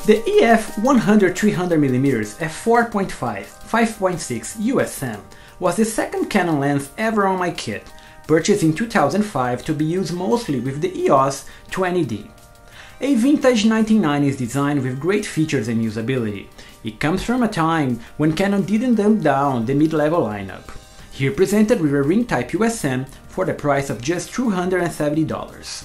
The EF-100-300mm f4.5 5.6 USM was the second Canon lens ever on my kit, purchased in 2005 to be used mostly with the EOS 20D. A vintage 1990s design with great features and usability. It comes from a time when Canon didn't dumb down the mid-level lineup. Here presented with a ring-type USM for the price of just $270.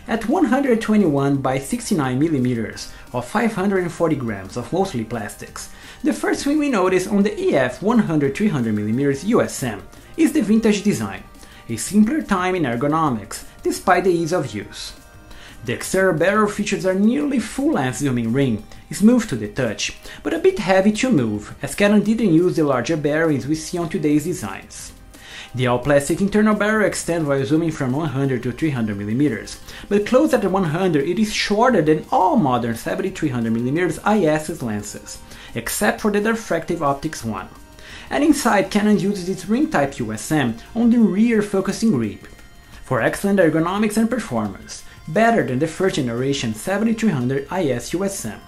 At 121 by 69mm or 540 grams of mostly plastics, the first thing we notice on the EF-100-300mm USM is the vintage design, a simpler time in ergonomics despite the ease of use. The external barrel features a nearly full-length zooming ring, smooth to the touch, but a bit heavy to move, as Canon didn't use the larger bearings we see on today's designs. The all-plastic internal barrel extends while zooming from 100 to 300mm, but close at 100 it is shorter than all modern 70-300mm IS lenses, except for the diffractive optics one. And inside, Canon uses its ring-type USM on the rear focusing grip, for excellent ergonomics and performance, better than the first generation 70-300 IS USM.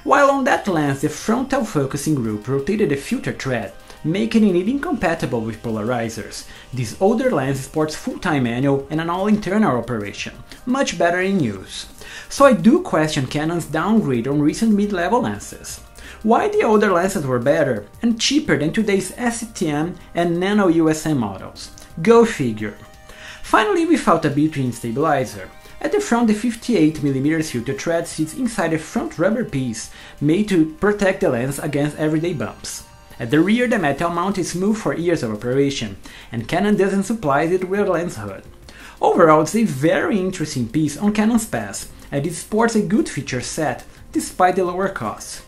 While on that lens the frontal focusing group rotated the filter thread, making it incompatible with polarizers, this older lens sports full-time manual and an all-internal operation, much better in use. So I do question Canon's downgrade on recent mid-level lenses. Why the older lenses were better and cheaper than today's STM and Nano USM models? Go figure. Finally, without a built-in stabilizer. At the front, the 58mm filter thread sits inside a front rubber piece made to protect the lens against everyday bumps. At the rear, the metal mount is smooth for years of operation, and Canon doesn't supply it with a lens hood. Overall, it's a very interesting piece on Canon's path, and it sports a good feature set despite the lower cost.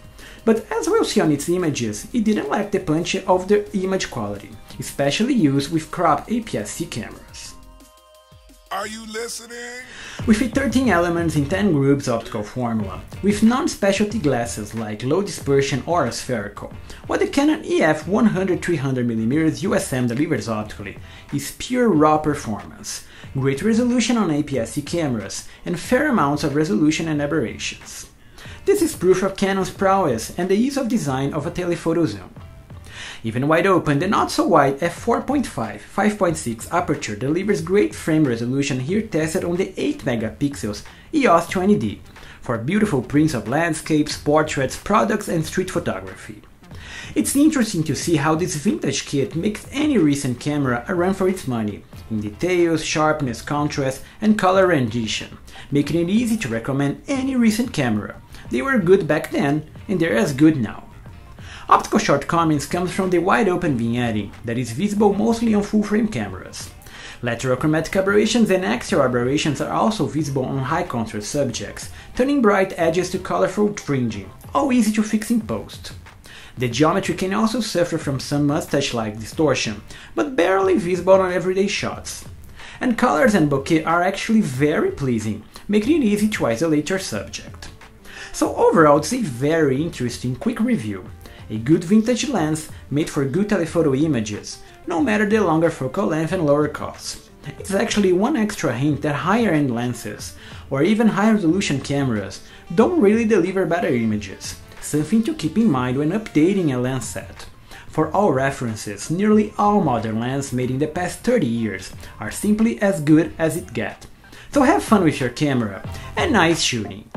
But as we'll see on its images, it didn't lack the punch of the image quality, especially used with cropped APS-C cameras. Are you listening? With a 13 elements in 10 groups optical formula, with non-specialty glasses like low dispersion or aspherical, what the Canon EF-100-300mm USM delivers optically is pure raw performance, great resolution on APS-C cameras, and fair amounts of resolution and aberrations. This is proof of Canon's prowess and the ease of design of a telephoto zoom. Even wide open, the not-so-wide f4.5 5.6 aperture delivers great frame resolution here tested on the 8MP EOS 20D for beautiful prints of landscapes, portraits, products and street photography. It's interesting to see how this vintage kit makes any recent camera a run for its money, in details, sharpness, contrast and color rendition, making it easy to recommend any recent camera. They were good back then and they're as good now. Optical shortcomings comes from the wide-open vignetting that is visible mostly on full-frame cameras. Lateral chromatic aberrations and axial aberrations are also visible on high-contrast subjects, turning bright edges to colorful fringing, all easy to fix in post. The geometry can also suffer from some mustache-like distortion, but barely visible on everyday shots. And colors and bokeh are actually very pleasing, making it easy to isolate your subject. So overall, it's a very interesting quick review. A good vintage lens made for good telephoto images, no matter the longer focal length and lower costs. It's actually one extra hint that higher-end lenses, or even high-resolution cameras, don't really deliver better images, something to keep in mind when updating a lens set. For all references, nearly all modern lenses made in the past 30 years are simply as good as it gets. So have fun with your camera, and nice shooting!